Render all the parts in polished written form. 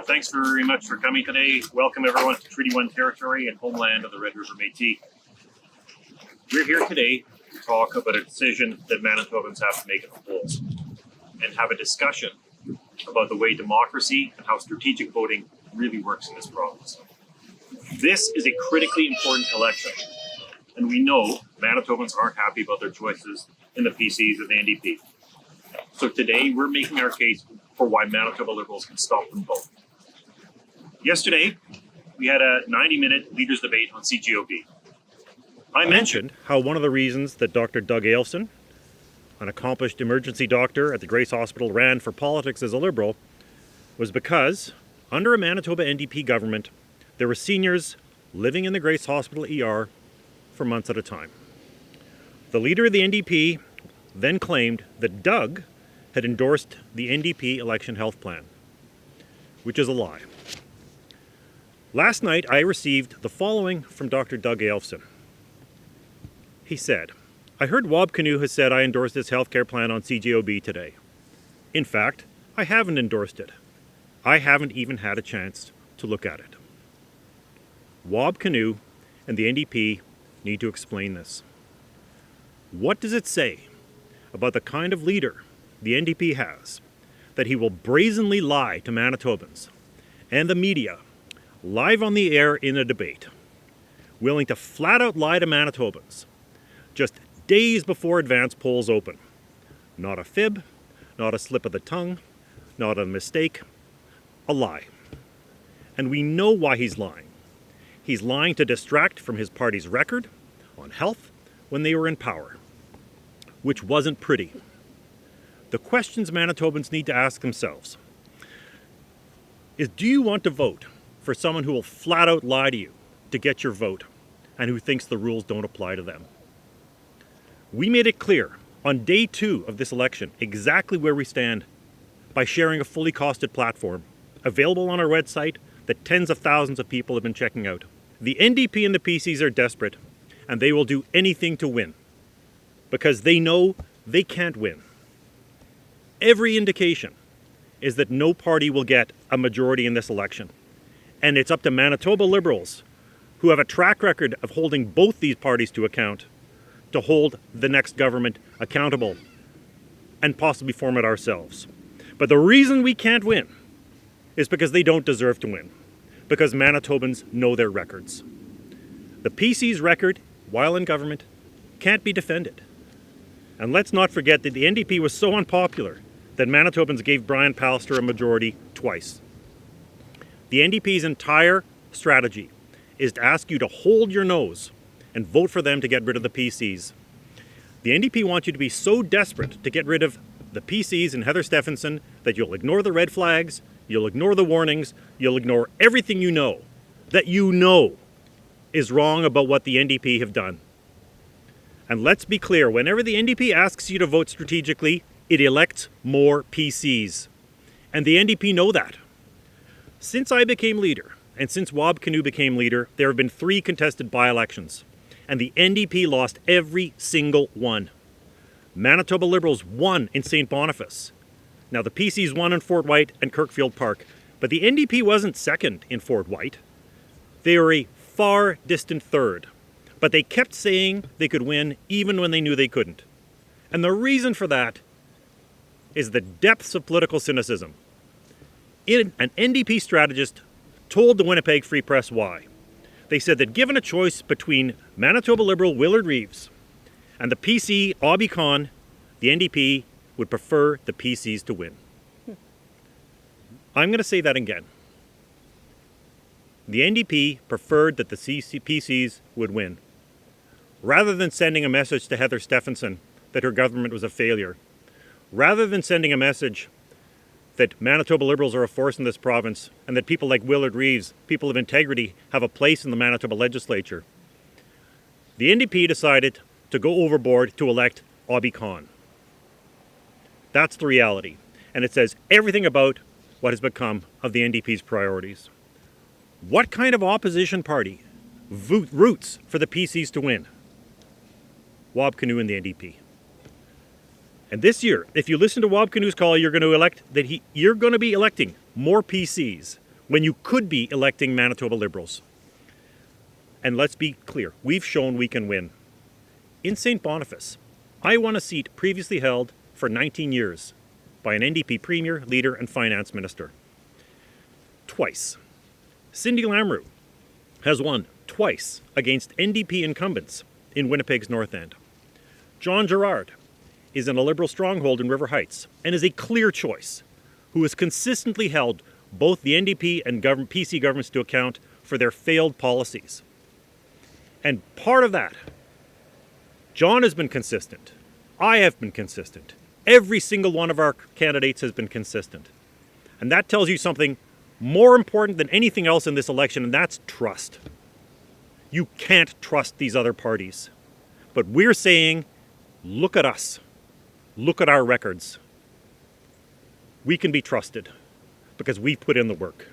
Thanks very much for coming today. Welcome everyone to Treaty 1 territory and homeland of the Red River Métis. We're here today to talk about a decision that Manitobans have to make at the polls and have a discussion about the way democracy and how strategic voting really works in this province. This is a critically important election, and we know Manitobans aren't happy about their choices in the PCs and the NDP. So today we're making our case for why Manitoba Liberals can stop them both. Yesterday, we had a 90-minute leaders debate on CGOB. I mentioned how one of the reasons that Dr. Doug Lamont, an accomplished emergency doctor at the Grace Hospital, ran for politics as a Liberal was because under a Manitoba NDP government, there were seniors living in the Grace Hospital ER for months at a time. The leader of the NDP then claimed that Doug had endorsed the NDP election health plan, which is a lie. Last night, I received the following from Dr. Doug Lamont. He said, "I heard Wab Kinew has said I endorsed this healthcare plan on CGOB today. In fact, I haven't endorsed it. I haven't even had a chance to look at it." Wab Kinew and the NDP need to explain this. What does it say about the kind of leader the NDP has that he will brazenly lie to Manitobans and the media live on the air in a debate, willing to flat out lie to Manitobans just days before advance polls open? Not a fib, not a slip of the tongue, not a mistake, a lie. And we know why he's lying. He's lying to distract from his party's record on health when they were in power, which wasn't pretty. The questions Manitobans need to ask themselves is, do you want to vote for someone who will flat out lie to you to get your vote and who thinks the rules don't apply to them? We made it clear on day 2 of this election exactly where we stand by sharing a fully costed platform available on our website that tens of thousands of people have been checking out. The NDP and the PCs are desperate, and they will do anything to win because they know they can't win. Every indication is that no party will get a majority in this election. And it's up to Manitoba Liberals, who have a track record of holding both these parties to account, to hold the next government accountable and possibly form it ourselves. But the reason we can't win is because they don't deserve to win, because Manitobans know their records. The PC's record, while in government, can't be defended. And let's not forget that the NDP was so unpopular that Manitobans gave Brian Pallister a majority twice. The NDP's entire strategy is to ask you to hold your nose and vote for them to get rid of the PCs. The NDP wants you to be so desperate to get rid of the PCs and Heather Stephenson that you'll ignore the red flags, you'll ignore the warnings, you'll ignore everything you know that you know is wrong about what the NDP have done. And let's be clear, whenever the NDP asks you to vote strategically, it elects more PCs. And the NDP know that. Since I became leader, and since Wab Kinew became leader, there have been 3 contested by-elections, and the NDP lost every single one. Manitoba Liberals won in St. Boniface. Now, the PCs won in Fort White and Kirkfield Park, but the NDP wasn't second in Fort White. They were a far distant third, but they kept saying they could win even when they knew they couldn't. And the reason for that is the depths of political cynicism. An NDP strategist told the Winnipeg Free Press why. They said that given a choice between Manitoba Liberal Willard Reeves and the PC Obby Khan, the NDP would prefer the PCs to win. I'm going to say that again. The NDP preferred that the PCs would win. Rather than sending a message to Heather Stephenson that her government was a failure, rather than sending a message that Manitoba Liberals are a force in this province and that people like Willard Reeves, people of integrity, have a place in the Manitoba Legislature, the NDP decided to go overboard to elect Obby Khan. That's the reality. And it says everything about what has become of the NDP's priorities. What kind of opposition party roots for the PCs to win? Wab Kinew and the NDP. And this year, if you listen to Wab Kinew's call, you're going to be electing more PCs when you could be electing Manitoba Liberals. And let's be clear, we've shown we can win. In St. Boniface, I won a seat previously held for 19 years by an NDP Premier, Leader and Finance Minister. Twice. Cindy Lamroux has won twice against NDP incumbents in Winnipeg's North End. John Gerard is in a Liberal stronghold in River Heights and is a clear choice who has consistently held both the NDP and PC governments to account for their failed policies. And part of that, John has been consistent. I have been consistent. Every single one of our candidates has been consistent. And that tells you something more important than anything else in this election, and that's trust. You can't trust these other parties. But we're saying, look at us. Look at our records. We can be trusted because we've put in the work.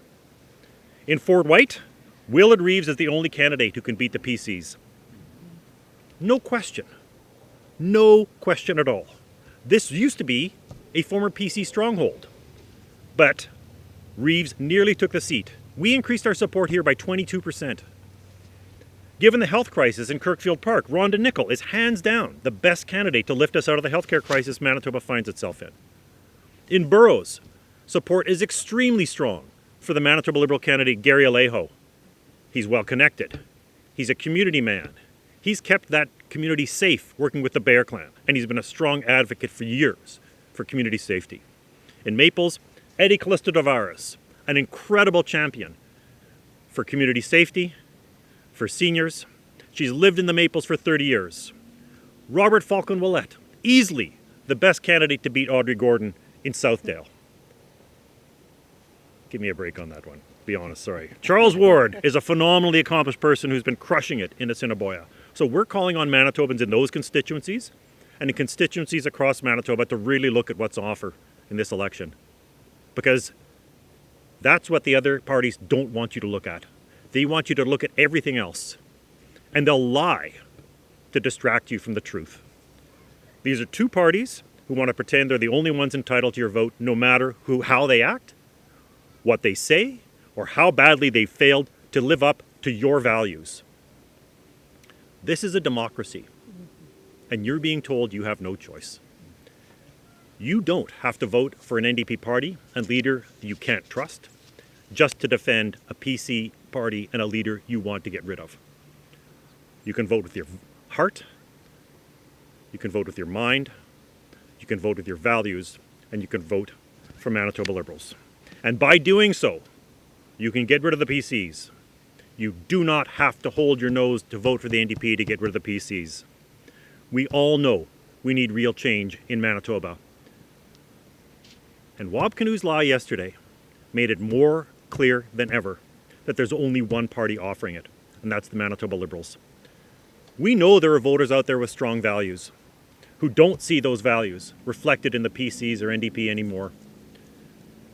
In Fort White, Willard Reeves is the only candidate who can beat the PCs. No question. No question at all. This used to be a former PC stronghold, but Reeves nearly took the seat. We increased our support here by 22%. Given the health crisis in Kirkfield Park, Rhonda Nicol is hands down the best candidate to lift us out of the healthcare crisis Manitoba finds itself in. In Burroughs, support is extremely strong for the Manitoba Liberal candidate Gary Alejo. He's well connected. He's a community man. He's kept that community safe working with the Bear Clan, and he's been a strong advocate for years for community safety. In Maples, Eddie Callisto Tavares, an incredible champion for community safety, for seniors. She's lived in the Maples for 30 years. Robert Falcon-Willette, easily the best candidate to beat Audrey Gordon in Southdale. Give me a break on that one. Be honest, sorry. Charles Ward is a phenomenally accomplished person who's been crushing it in Assiniboia. So we're calling on Manitobans in those constituencies and in constituencies across Manitoba to really look at what's on offer in this election. Because that's what the other parties don't want you to look at. They want you to look at everything else. And they'll lie to distract you from the truth. These are two parties who want to pretend they're the only ones entitled to your vote, no matter how they act, what they say, or how badly they failed to live up to your values. This is a democracy, and you're being told you have no choice. You don't have to vote for an NDP party and leader you can't trust just to defend a PC party and a leader you want to get rid of. You can vote with your heart, you can vote with your mind, you can vote with your values, and you can vote for Manitoba Liberals. And by doing so, you can get rid of the PCs. You do not have to hold your nose to vote for the NDP to get rid of the PCs. We all know we need real change in Manitoba. And Wab Kinew's lie yesterday made it more clear than ever that there's only one party offering it, and that's the Manitoba Liberals. We know there are voters out there with strong values who don't see those values reflected in the PCs or NDP anymore.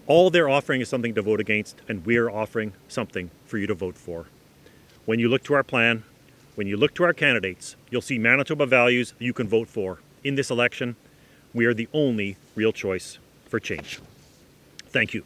All they're offering is something to vote against, and we're offering something for you to vote for. When you look to our plan, when you look to our candidates, you'll see Manitoba values you can vote for. In this election, we are the only real choice for change. Thank you.